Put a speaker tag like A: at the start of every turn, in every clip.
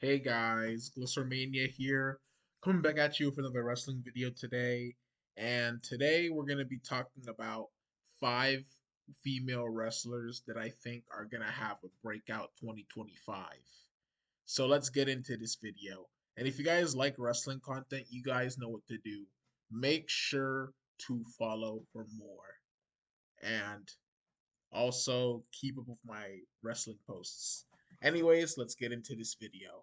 A: Hey guys, Glycermania here, coming back at you for another wrestling video today. And today we're going to be talking about 5 female wrestlers that I think are going to have a breakout 2025. So let's get into this video. And if you guys like wrestling content, you guys know what to do. Make sure to follow for more. And also keep up with my wrestling posts. Anyways, let's get into this video.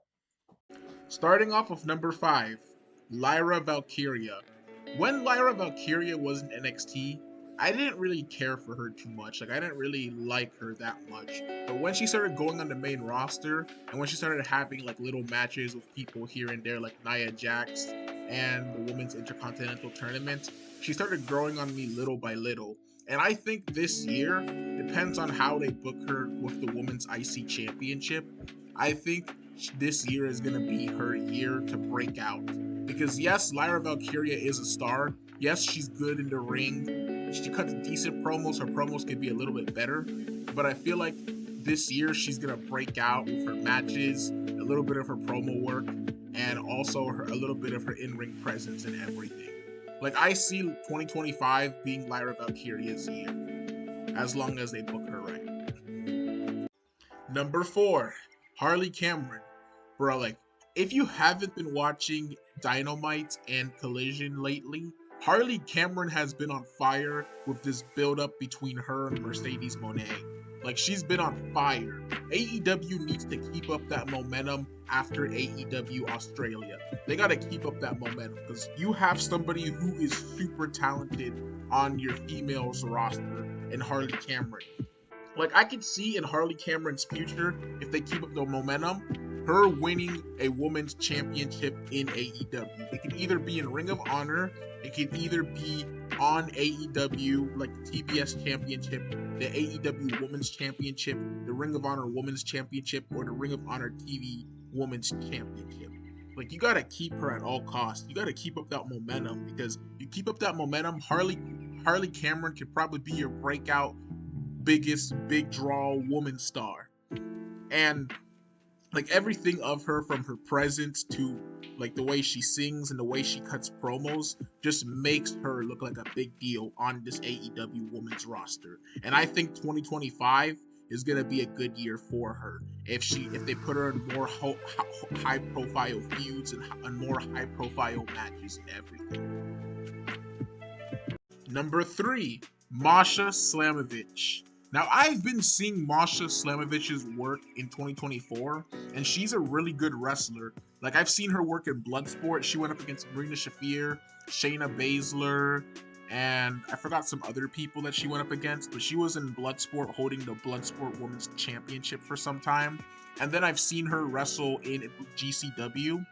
A: Starting off with number 5, Lyra Valkyria. When Lyra Valkyria was in NXT, I didn't really care for her too much. I didn't really like her that much. But when she started going on the main roster, and when she started having like little matches with people here and there, like Nia Jax and the Women's Intercontinental Tournament, she started growing on me little by little. And I think this year depends on how they book her with the Women's IC Championship. I think this year is going to be her year to break out. Because yes, Lyra Valkyria is a star. Yes, she's good in the ring. She cuts decent promos. Her promos could be a little bit better. But I feel like this year she's going to break out with her matches, a little bit of her promo work, and also a little bit of her in-ring presence and everything. Like, I see 2025 being Lyra Valkyria's year, as long as they book her right. Number 4, Harley Cameron. Bro, like, if you haven't been watching Dynamite and Collision lately, Harley Cameron has been on fire with this build up between her and Mercedes Moné. Like, she's been on fire. AEW needs to keep up that momentum after AEW Australia. They got to keep up that momentum because you have somebody who is super talented on your females roster in Harley Cameron. Like, I could see in Harley Cameron's future, if they keep up the momentum, her winning a women's championship in AEW. It could either be in Ring of Honor, it could either be on AEW, like the TBS Championship, the AEW Women's Championship, the Ring of Honor Women's Championship, or the Ring of Honor TV Women's Championship. Like, you gotta keep her at all costs. You gotta keep up that momentum because you keep up that momentum, Harley Cameron could probably be your breakout biggest big draw woman star. And like everything of her, from her presence to like the way she sings and the way she cuts promos, just makes her look like a big deal on this AEW women's roster. And I think 2025 is going to be a good year for her if they put her in more high profile feuds and more high profile matches and everything. Number 3, Masha Slamovich. Now, I've been seeing Masha Slamovich's work in 2024, and she's a really good wrestler. Like, I've seen her work in Bloodsport. She went up against Marina Shafir, Shayna Baszler, and I forgot some other people that she went up against, but she was in Bloodsport holding the Bloodsport Women's Championship for some time. And then I've seen her wrestle in GCW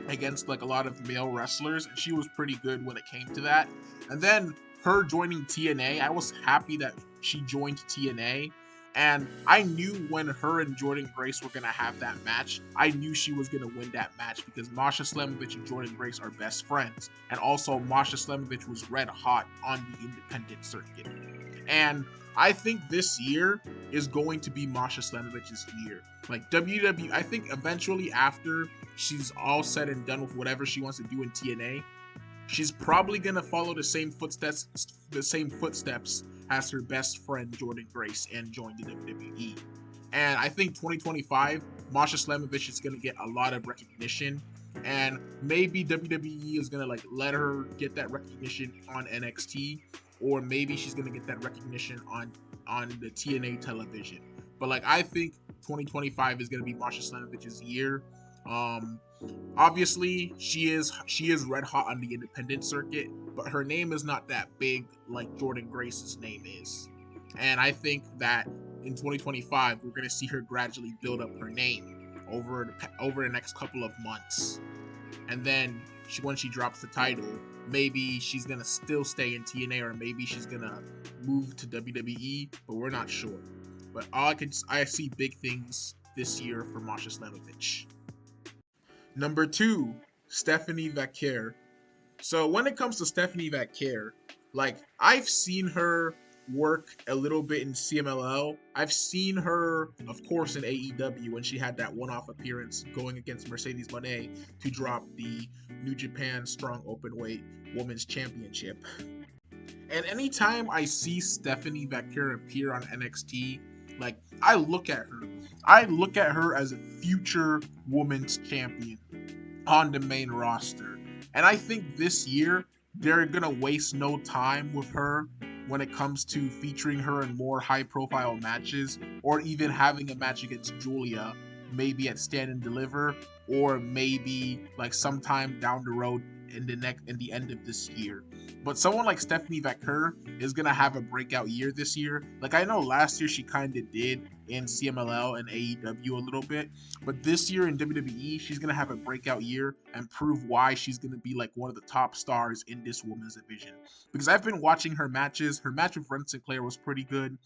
A: against like a lot of male wrestlers, and she was pretty good when it came to that. And then her joining TNA, I was happy that she joined TNA. And I knew when her and Jordynne Grace were going to have that match, I knew she was going to win that match because Masha Slamovich and Jordynne Grace are best friends. And also, Masha Slamovich was red hot on the independent circuit. And I think this year is going to be Masha Slamovich's year. Like, WWE, I think eventually after she's all said and done with whatever she wants to do in TNA, she's probably gonna follow the same footsteps as her best friend Jordynne Grace and join the WWE. And I think 2025, Masha Slamovich is gonna get a lot of recognition, and maybe WWE is gonna like let her get that recognition on NXT, or maybe she's gonna get that recognition on the TNA television. But like, I think 2025 is gonna be Masha Slamovich's year. Um, Obviously, she is red hot on the independent circuit, but her name is not that big like Jordynne Grace's name is. And I think that in 2025 we're going to see her gradually build up her name over the next couple of months. And then when she drops the title, maybe she's going to still stay in TNA, or maybe she's going to move to WWE, but we're not sure. But I see big things this year for Masha Slamovich. Number 2, Stephanie Vaquer. So when it comes to Stephanie Vaquer, like, I've seen her work a little bit in CMLL. I've seen her, of course, in AEW when she had that one-off appearance going against Mercedes Moné to drop the New Japan Strong Openweight Women's Championship. And anytime I see Stephanie Vaquer appear on NXT, like I look at her as a future women's champion on the main roster. And I think this year they're gonna waste no time with her when it comes to featuring her in more high profile matches or even having a match against Julia, maybe at Stand and Deliver, or maybe like sometime down the road in the end of this year. But someone like Stephanie Vaquer is gonna have a breakout year this year. Like I know last year she kind of did in CMLL and AEW a little bit, but this year in WWE, she's gonna have a breakout year and prove why she's gonna be like one of the top stars in this women's division. Because I've been watching her matches. Her match with Ren Sinclair was pretty good.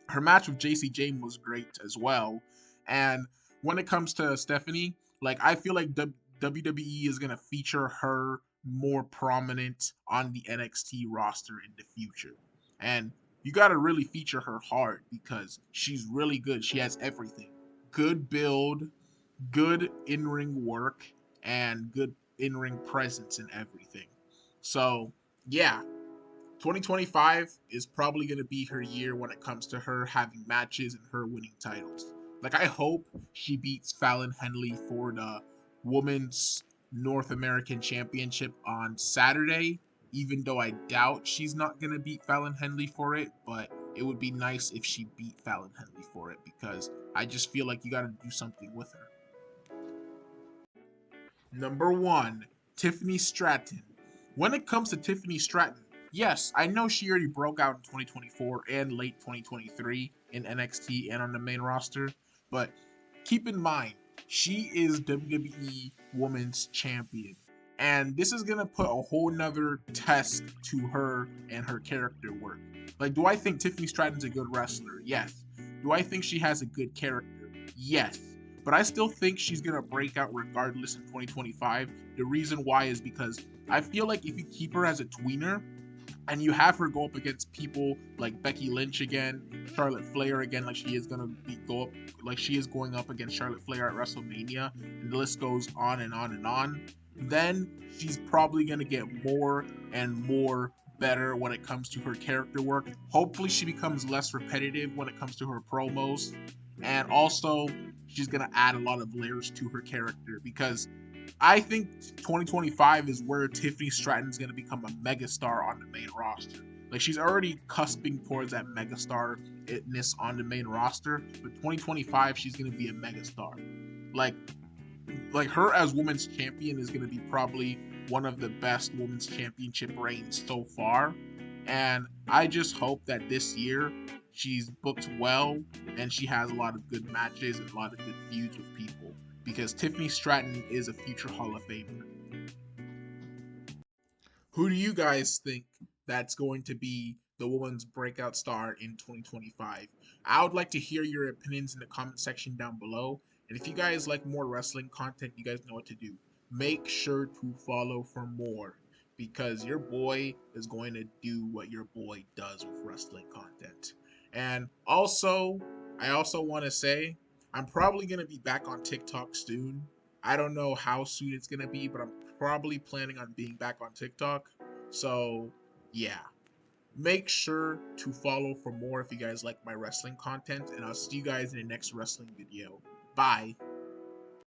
A: Her match with JC James was great as well. And when it comes to Stephanie, like I feel like WWE is gonna feature her more prominent on the NXT roster in the future. And you gotta really feature her hard because she's really good. She has everything. Good build, good in-ring work, and good in-ring presence and everything. So yeah, 2025 is probably going to be her year when it comes to her having matches and her winning titles. Like I hope she beats Fallon Henley for the Women's North American Championship on Saturday, even though I doubt she's not going to beat Fallon Henley for it, but it would be nice if she beat Fallon Henley for it because I just feel like you got to do something with her. Number one, Tiffany Stratton. When it comes to Tiffany Stratton, yes, I know she already broke out in 2024 and late 2023 in NXT and on the main roster, but keep in mind, she is WWE Women's Champion. And this is gonna put a whole nother test to her and her character work. Like, do I think Tiffany Stratton's a good wrestler? Yes. Do I think she has a good character? Yes. But I still think she's gonna break out regardless in 2025. The reason why is because I feel like if you keep her as a tweener, and you have her go up against people like Becky Lynch again, Charlotte Flair again, like she is gonna be go up, like she is going up against Charlotte Flair at WrestleMania, and the list goes on and on and on. Then she's probably gonna get more and more better when it comes to her character work. Hopefully, she becomes less repetitive when it comes to her promos, and also she's gonna add a lot of layers to her character because I think 2025 is where Tiffany Stratton's going to become a megastar on the main roster. Like she's already cusping towards that megastar-ness on the main roster, but 2025 she's going to be a megastar. Like like her as women's champion is going to be probably one of the best women's championship reigns so far. And I just hope that this year she's booked well and she has a lot of good matches and a lot of good feuds with people because Tiffany Stratton is a future Hall of Famer. Who do you guys think that's going to be the woman's breakout star in 2025? I would like to hear your opinions in the comment section down below. And if you guys like more wrestling content, you guys know what to do. Make sure to follow for more because your boy is going to do what your boy does with wrestling content. And also, I also want to say I'm probably going to be back on TikTok soon. I don't know how soon it's going to be, but I'm probably planning on being back on TikTok. So, yeah. Make sure to follow for more if you guys like my wrestling content, and I'll see you guys in the next wrestling video. Bye.